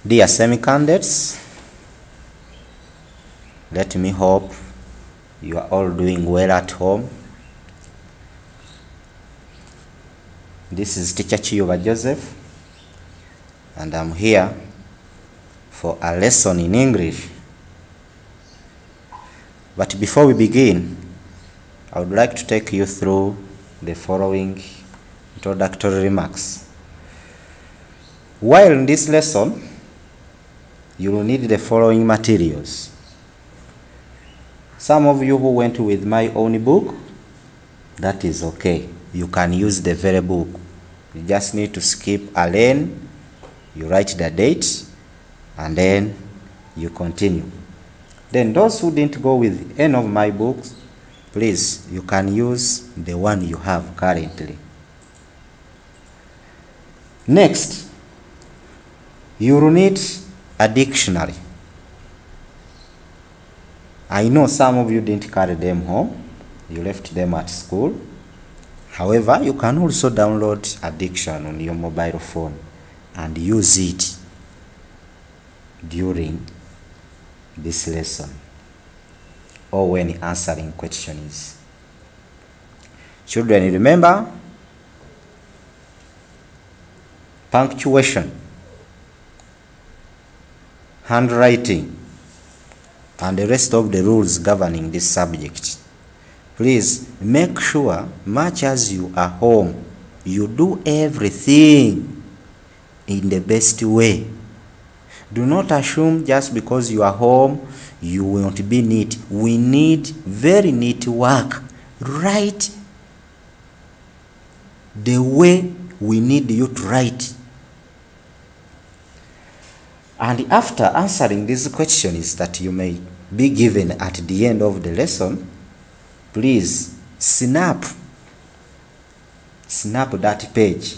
Dear semi-candidates, let me hope you are all doing well at home. This is Teacher KIYUBA Joseph, and I'm here for a lesson in English. But before we begin, I would like to take you through the following introductory remarks. While in this lesson, you will need the following materials. Some of you who went with my own book, that is okay. You can use the very book. You just need to skip a lane, you write the date, and then you continue. Then those who didn't go with any of my books, please, you can use the one you have currently. Next, you will need a dictionary. I know some of you didn't carry them home, you left them at school. However, you can also download a dictionary on your mobile phone and use it during this lesson or when answering questions. Children, remember punctuation, handwriting, and the rest of the rules governing this subject. Please make sure, much as you are home, you do everything in the best way. Do not assume just because you are home, you won't be neat. We need very neat work. Write the way we need you to write. And after answering these questions that you may be given at the end of the lesson, please snap that page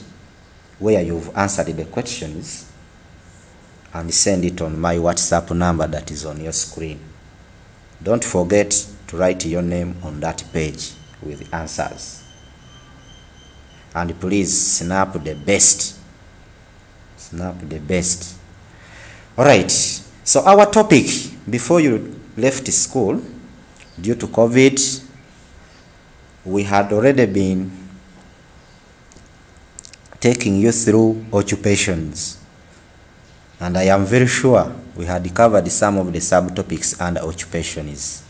where you've answered the questions and send it on my WhatsApp number that is on your screen. Don't forget to write your name on that page with answers. And please snap the best. Snap the best. Alright, so our topic before you left school, due to COVID, we had already been taking you through occupations. And I am very sure we had covered some of the subtopics under occupations.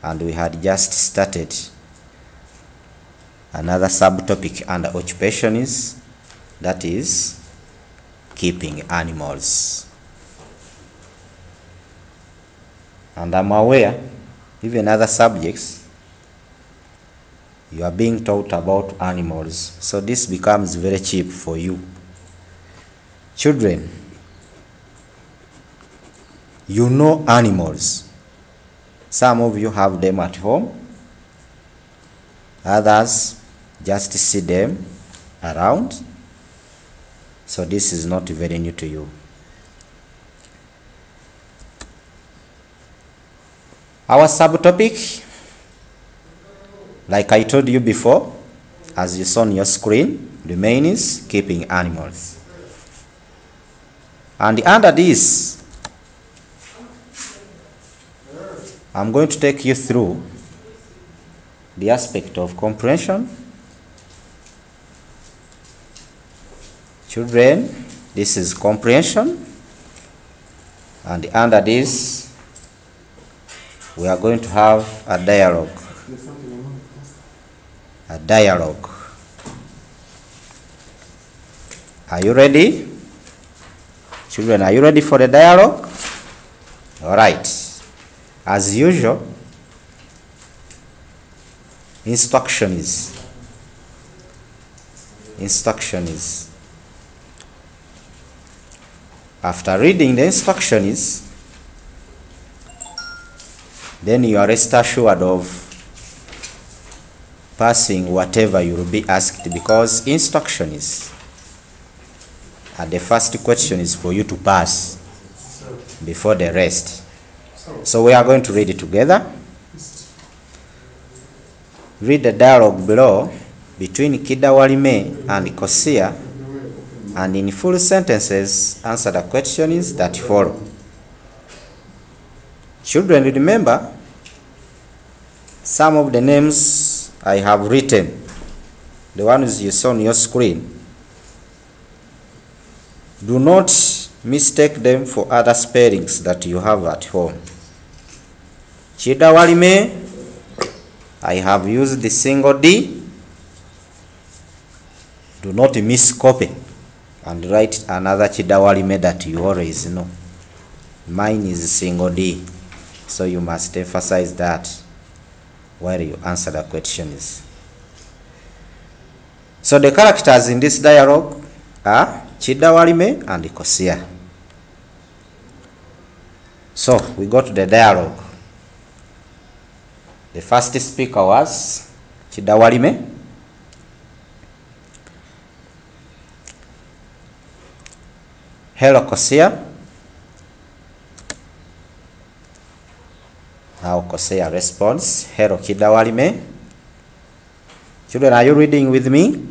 And we had just started another subtopic under occupations, that is keeping animals. And I'm aware, even other subjects, you are being taught about animals. So this becomes very cheap for you. Children, you know animals. Some of you have them at home. Others just see them around. So this is not very new to you. Our subtopic, like I told you before, as you saw on your screen, the main is keeping animals. And under this, I'm going to take you through the aspect of comprehension. Children, this is comprehension. And under this, we are going to have a dialogue. A dialogue. Are you ready? Children, are you ready for the dialogue? All right. As usual, instruction is. After reading the instruction is, then you are rest assured of passing whatever you will be asked, because instruction is. And the first question is for you to pass before the rest. So we are going to read it together. Read the dialogue below between Kidawalime and Kosia and in full sentences answer the questions that follow. Children, remember some of the names I have written, the ones you saw on your screen. Do not mistake them for other spellings that you have at home. Chidawalime, I have used the single D. Do not miscopy and write another Chidawalime that you always know. Mine is single D, so you must emphasize that while you answer the questions. So the characters in this dialogue are Chidawalime and Kosia. So we go to the dialogue. The first speaker was Chidawalime. Hello, Kosia. Now Kosia responds, hello, Chidawalime. Children, are you reading with me?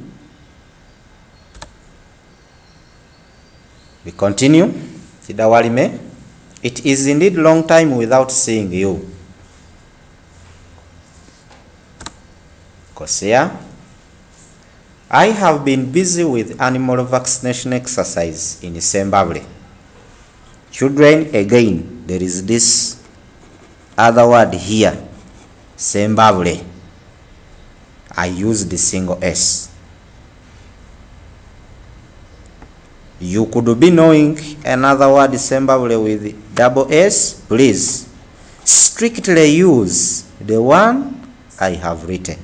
We continue. Chidawalime, it is indeed a long time without seeing you. Kosia, I have been busy with animal vaccination exercise in Zimbabwe. Children, again, there is this other word here, Zimbabwe. I use the single S. You could be knowing another word Zimbabwe with double S. Please strictly use the one I have written.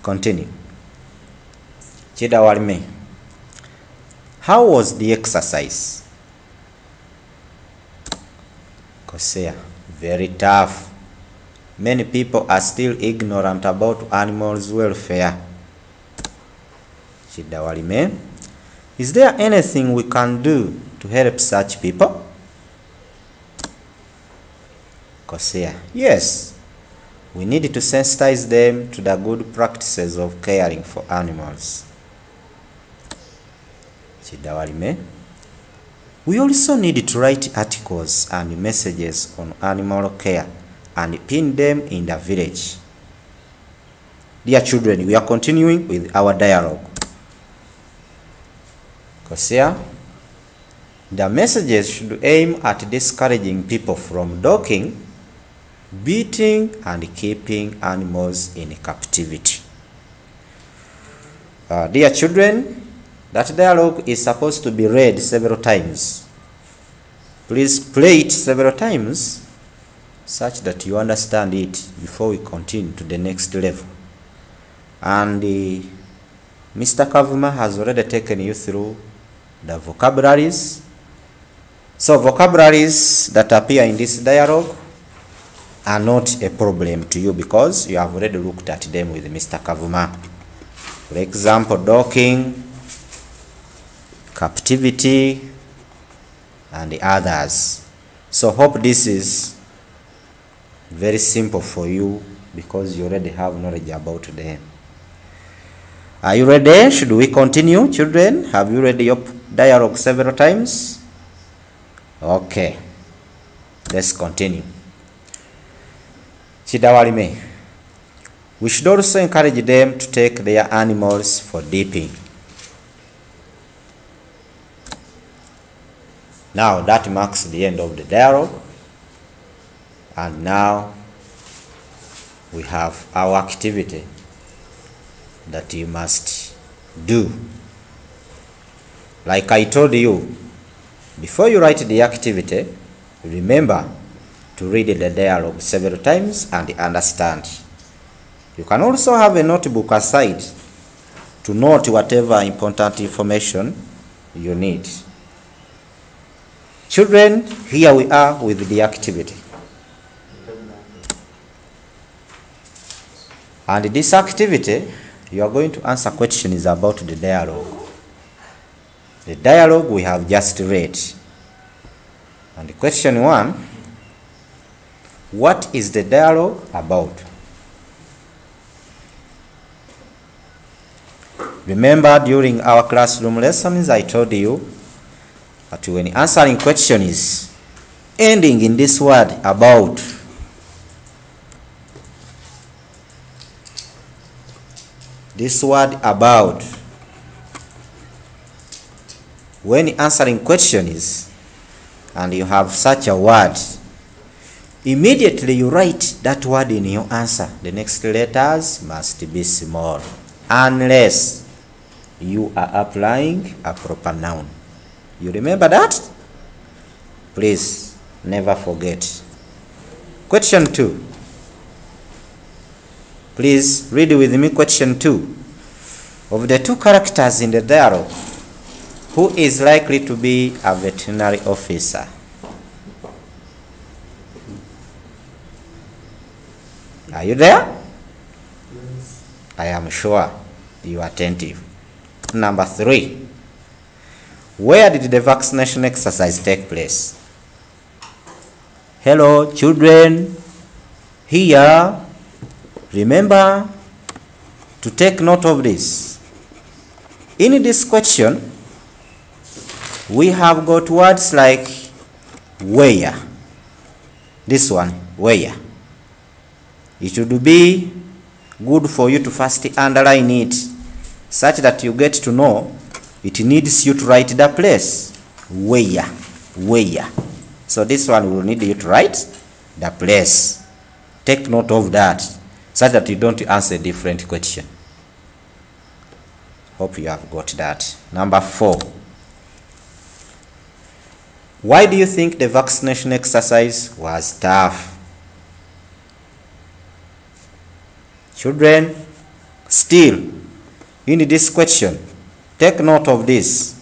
Continue. Chidawalime, how was the exercise? Kosia, very tough. Many people are still ignorant about animals' welfare. Chidawalime, is there anything we can do to help such people? Kosia, yes. We need to sensitize them to the good practices of caring for animals. Chidawalime, we also need to write articles and messages on animal care and pin them in the village. Dear children, we are continuing with our dialogue. Kosia, the messages should aim at discouraging people from docking, beating and keeping animals in captivity. Dear children, that dialogue is supposed to be read several times. Please play it several times such that you understand it before we continue to the next level. And Mr. Kavuma has already taken you through the vocabularies. So vocabularies that appear in this dialogue are not a problem to you because you have already looked at them with Mr. Kavuma. For example, docking, captivity, and the others. So hope this is very simple for you because you already have knowledge about them. Are you ready? Should we continue, children? Have you read your dialogue several times? Okay, let's continue. Chidawalime, we should also encourage them to take their animals for dipping. Now that marks the end of the dialogue, and now we have our activity that you must do. Like I told you, before you write the activity, remember to read the dialogue several times and understand. You can also have a notebook aside to note whatever important information you need. Children, here we are with the activity. And this activity, you are going to answer questions about the dialogue. The dialogue we have just read. And question 1, what is the dialogue about? Remember, during our classroom lessons, I told you that when answering questions ending in this word about, when answering questions and you have such a word, immediately you write that word in your answer. The next letters must be small, unless you are applying a proper noun. You remember that? Please never forget. Question 2. Please read with me question 2. Of the two characters in the dialogue, who is likely to be a veterinary officer? Are you there? Yes. I am sure you are attentive. Number 3. Where did the vaccination exercise take place? Hello, children. Here. Remember to take note of this. In this question, we have got words like where. This one, where. It would be good for you to first underline it, such that you get to know it needs you to write the place. Where. So this one will need you to write the place. Take note of that, such that you don't answer a different question. Hope you have got that. Number 4. Why do you think the vaccination exercise was tough? Children, still, in this question, take note of this.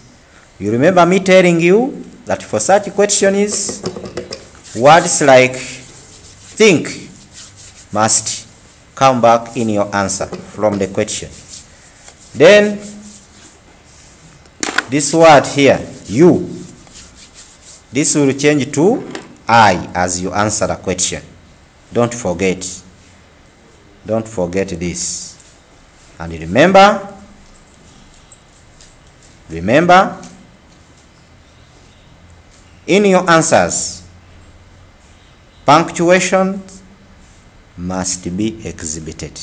You remember me telling you that for such questions, words like think must come back in your answer from the question. Then, this word here, you, this will change to I as you answer the question. Don't forget. Don't forget this. And remember, in your answers, punctuation must be exhibited.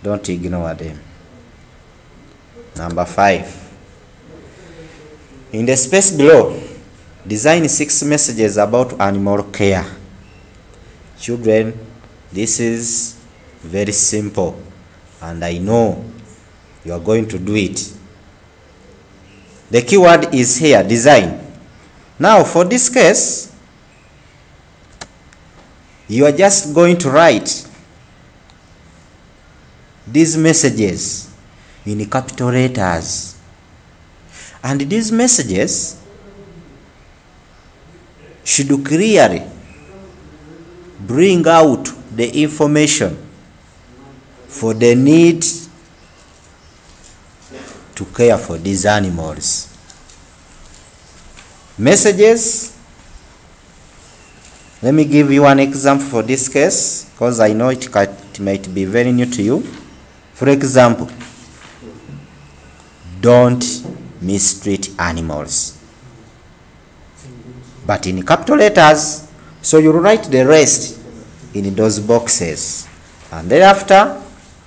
Don't ignore them. Number 5. In the space below, design 6 messages about animal care. Children, this is very simple, and I know you are going to do it. The keyword is here, design. Now, for this case, you are just going to write these messages in capital letters. And these messages should clearly bring out the information for the need to care for these animals. Messages. Let me give you an example for this case, because I know it might be very new to you. For example, don't mistreat animals. But in capital letters, so you write the rest in those boxes. And thereafter,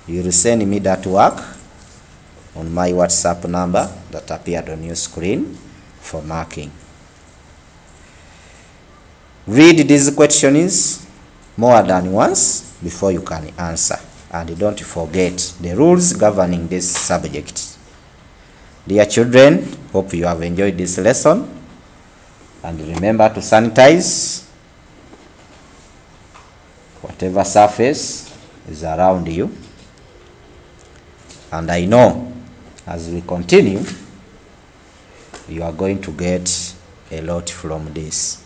you will send me that work on my WhatsApp number that appeared on your screen for marking. Read these questions more than once before you can answer. And don't forget the rules governing this subject. Dear children, hope you have enjoyed this lesson. And remember to sanitize whatever surface is around you. And I know as we continue, you are going to get a lot from this.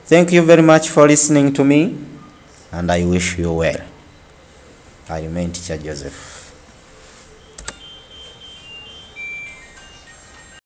Thank you very much for listening to me, and I wish you well. I remain Teacher Joseph.